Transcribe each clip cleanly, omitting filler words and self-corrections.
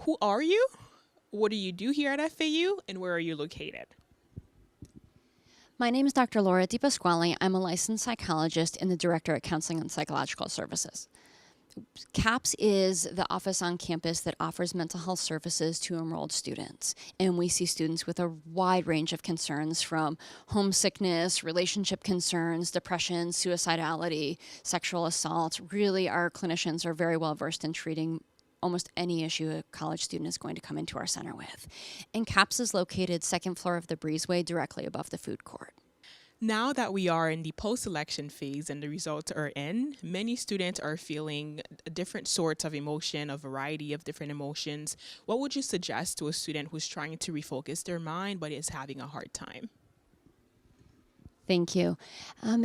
who are you? What do you do here at FAU, and where are you located? My name is Dr. Laura DiPasquale. I'm a licensed psychologist and the director at Counseling and Psychological Services. CAPS is the office on campus that offers mental health services to enrolled students. And we see students with a wide range of concerns from homesickness, relationship concerns, depression, suicidality, sexual assault. Really, our clinicians are very well versed in treating almost any issue a college student is going to come into our center with. And CAPS is located second floor of the breezeway directly above the food court. Now that we are in the post-election phase and the results are in, many students are feeling different sorts of emotion, a variety of different emotions. What would you suggest to a student who's trying to refocus their mind but is having a hard time? Thank you.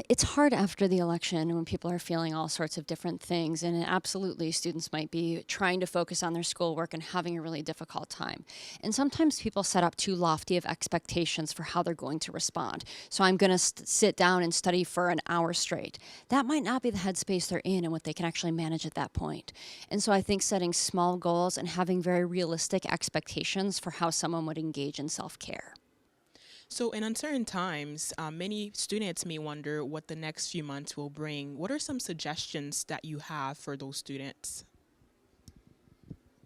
It's hard after the election when people are feeling all sorts of different things, and absolutely students might be trying to focus on their schoolwork and having a really difficult time. And sometimes people set up too lofty of expectations for how they're going to respond. So I'm going to sit down and study for an hour straight. That might not be the headspace they're in and what they can actually manage at that point. And so I think setting small goals and having very realistic expectations for how someone would engage in self-care. So in uncertain times, many students may wonder what the next few months will bring. What are some suggestions that you have for those students?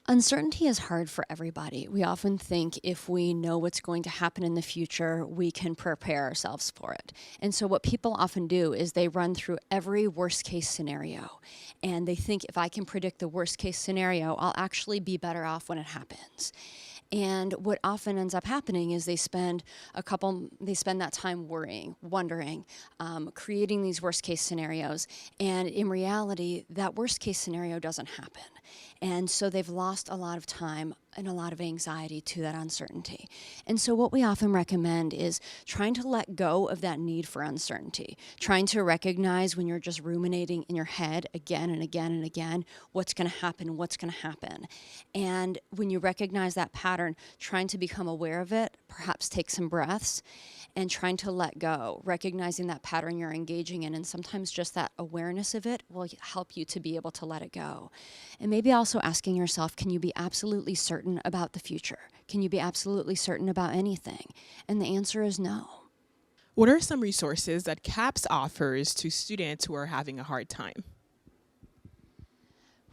Uncertainty is hard for everybody. We often think if we know what's going to happen in the future, we can prepare ourselves for it. And so what people often do is they run through every worst case scenario. And they think if I can predict the worst case scenario, I'll actually be better off when it happens. And what often ends up happening is they spend that time worrying, wondering, creating these worst case scenarios. And in reality, that worst case scenario doesn't happen. And so they've lost a lot of time and a lot of anxiety to that uncertainty. And so what we often recommend is trying to let go of that need for uncertainty, trying to recognize when you're just ruminating in your head again and again and again, what's going to happen. And when you recognize that pattern, trying to become aware of it, perhaps take some breaths, and trying to let go, recognizing that pattern you're engaging in. And sometimes just that awareness of it will help you to be able to let it go. And maybe also asking yourself, can you be absolutely certain about the future? Can you be absolutely certain about anything? And the answer is no. What are some resources that CAPS offers to students who are having a hard time?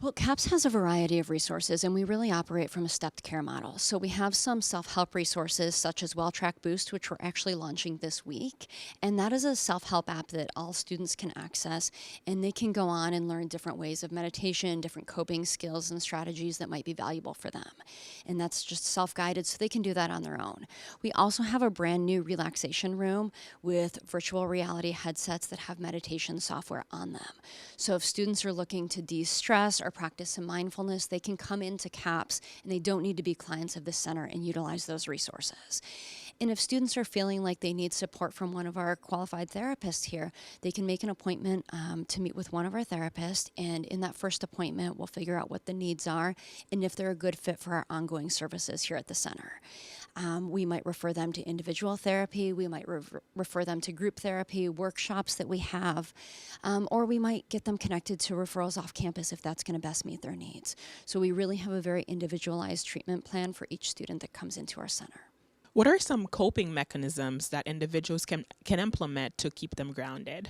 Well, CAPS has a variety of resources, and we really operate from a stepped care model. So we have some self-help resources, such as WellTrack Boost, which we're actually launching this week. And that is a self-help app that all students can access, and they can go on and learn different ways of meditation, different coping skills and strategies that might be valuable for them. And that's just self-guided, so they can do that on their own. We also have a brand new relaxation room with virtual reality headsets that have meditation software on them. So if students are looking to de-stress or practice some mindfulness, they can come into CAPS and they don't need to be clients of the center and utilize those resources. And if students are feeling like they need support from one of our qualified therapists here, they can make an appointment to meet with one of our therapists, and in that first appointment, we'll figure out what the needs are and if they're a good fit for our ongoing services here at the center. We might refer them to individual therapy, we might refer them to group therapy, workshops that we have, or we might get them connected to referrals off campus if that's going to best meet their needs. So we really have a very individualized treatment plan for each student that comes into our center. What are some coping mechanisms that individuals can implement to keep them grounded?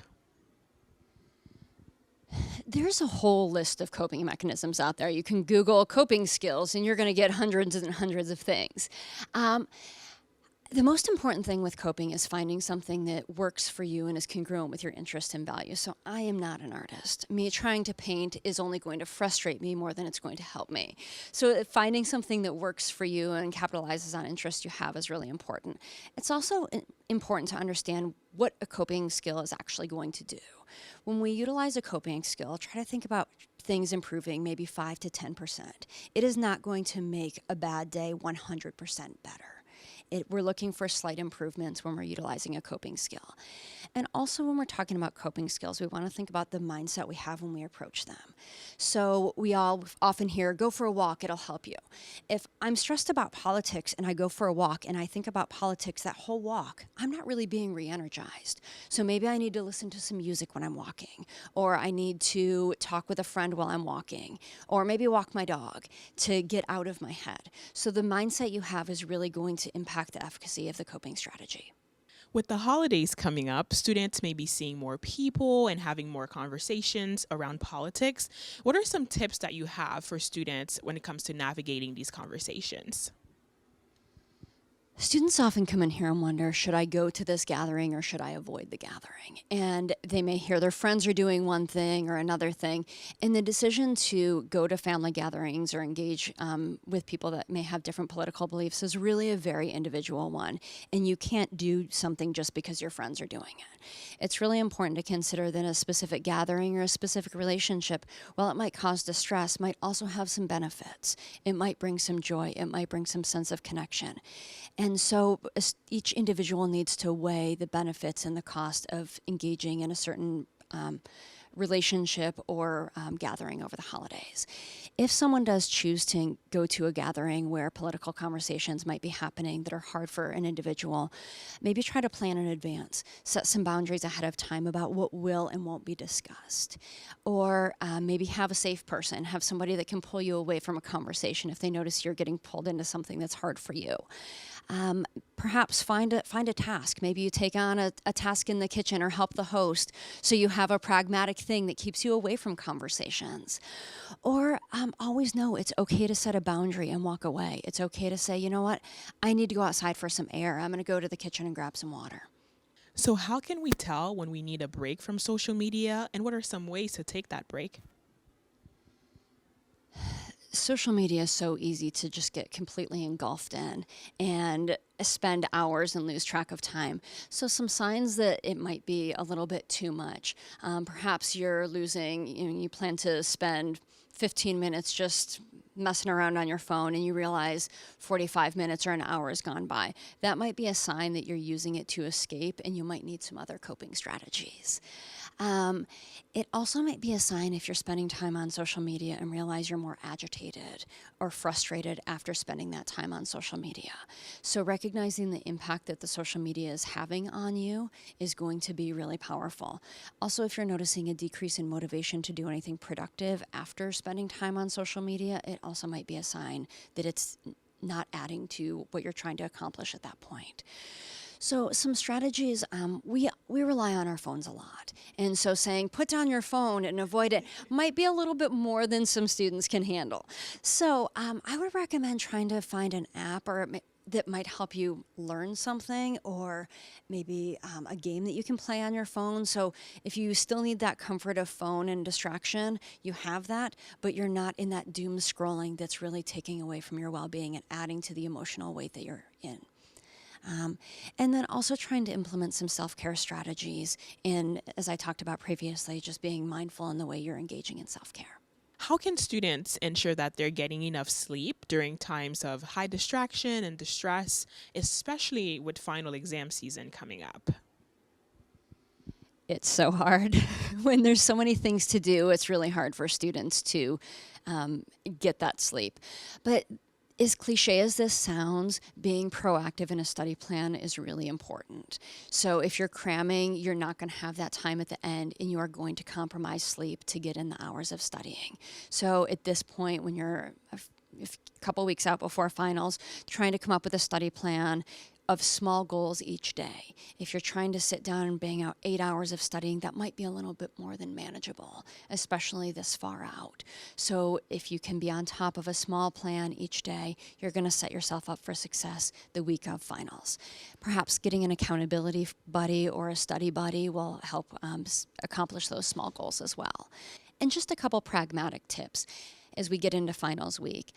There's a whole list of coping mechanisms out there. You can Google coping skills and you're going to get hundreds and hundreds of things. The most important thing with coping is finding something that works for you and is congruent with your interests and values. So I am not an artist. Me trying to paint is only going to frustrate me more than it's going to help me. So finding something that works for you and capitalizes on interests you have is really important. It's also important to understand what a coping skill is actually going to do. When we utilize a coping skill, try to think about things improving maybe 5 to 10%. It is not going to make a bad day 100% better. We're looking for slight improvements when we're utilizing a coping skill. And also when we're talking about coping skills, we want to think about the mindset we have when we approach them. So we all often hear, go for a walk, it'll help you. If I'm stressed about politics and I go for a walk and I think about politics that whole walk, I'm not really being re-energized. So maybe I need to listen to some music when I'm walking, or I need to talk with a friend while I'm walking, or maybe walk my dog to get out of my head. So the mindset you have is really going to impact the efficacy of the coping strategy. With the holidays coming up, students may be seeing more people and having more conversations around politics. What are some tips that you have for students when it comes to navigating these conversations? Students often come in here and wonder, should I go to this gathering or should I avoid the gathering? And they may hear their friends are doing one thing or another thing. And the decision to go to family gatherings or engage with people that may have different political beliefs is really a very individual one. And you can't do something just because your friends are doing it. It's really important to consider that a specific gathering or a specific relationship, while it might cause distress, might also have some benefits. It might bring some joy. It might bring some sense of connection. And so each individual needs to weigh the benefits and the cost of engaging in a certain relationship or gathering over the holidays. If someone does choose to go to a gathering where political conversations might be happening that are hard for an individual, maybe try to plan in advance, set some boundaries ahead of time about what will and won't be discussed. Or maybe have a safe person, have somebody that can pull you away from a conversation if they notice you're getting pulled into something that's hard for you. Perhaps find a task. Maybe you take on a task in the kitchen or help the host so you have a pragmatic thing that keeps you away from conversations. Or always know it's okay to set a boundary and walk away. It's okay to say, you know what, I need to go outside for some air. I'm going to go to the kitchen and grab some water. So how can we tell when we need a break from social media, and what are some ways to take that break? Social media is so easy to just get completely engulfed in and spend hours and lose track of time. So some signs that it might be a little bit too much. Perhaps you're losing, you plan to spend 15 minutes just messing around on your phone and you realize 45 minutes or an hour has gone by. That might be a sign that you're using it to escape and you might need some other coping strategies. It also might be a sign if you're spending time on social media and realize you're more agitated or frustrated after spending that time on social media. So recognizing the impact that the social media is having on you is going to be really powerful. Also, if you're noticing a decrease in motivation to do anything productive after spending time on social media, it also might be a sign that it's not adding to what you're trying to accomplish at that point. So some strategies, we rely on our phones a lot. And so saying, put down your phone and avoid it might be a little bit more than some students can handle. So I would recommend trying to find an app that might help you learn something, or maybe a game that you can play on your phone. So if you still need that comfort of phone and distraction, you have that, but you're not in that doom scrolling that's really taking away from your well-being and adding to the emotional weight that you're in. And then also trying to implement some self-care strategies in, as I talked about previously, just being mindful in the way you're engaging in self-care. How can students ensure that they're getting enough sleep during times of high distraction and distress, especially with final exam season coming up? It's so hard. When there's so many things to do, it's really hard for students to get that sleep. But as cliche as this sounds, being proactive in a study plan is really important. So if you're cramming, you're not going to have that time at the end, and you are going to compromise sleep to get in the hours of studying. So at this point, when you're a couple weeks out before finals, trying to come up with a study plan of small goals each day. If you're trying to sit down and bang out 8 hours of studying, that might be a little bit more than manageable, especially this far out. So if you can be on top of a small plan each day, you're going to set yourself up for success the week of finals. Perhaps getting an accountability buddy or a study buddy will help accomplish those small goals as well. And just a couple pragmatic tips. as we get into finals week.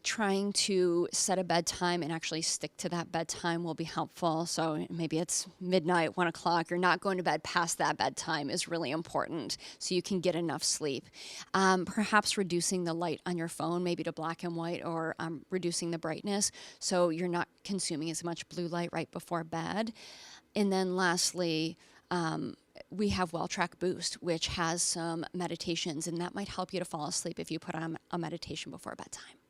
Trying to set a bedtime and actually stick to that bedtime will be helpful. So maybe it's midnight, 1 o'clock. You're not going to bed past that bedtime is really important so you can get enough sleep. Perhaps reducing the light on your phone, maybe to black and white, or reducing the brightness so you're not consuming as much blue light right before bed. And then lastly, we have WellTrack Boost, which has some meditations, and that might help you to fall asleep if you put on a meditation before bedtime.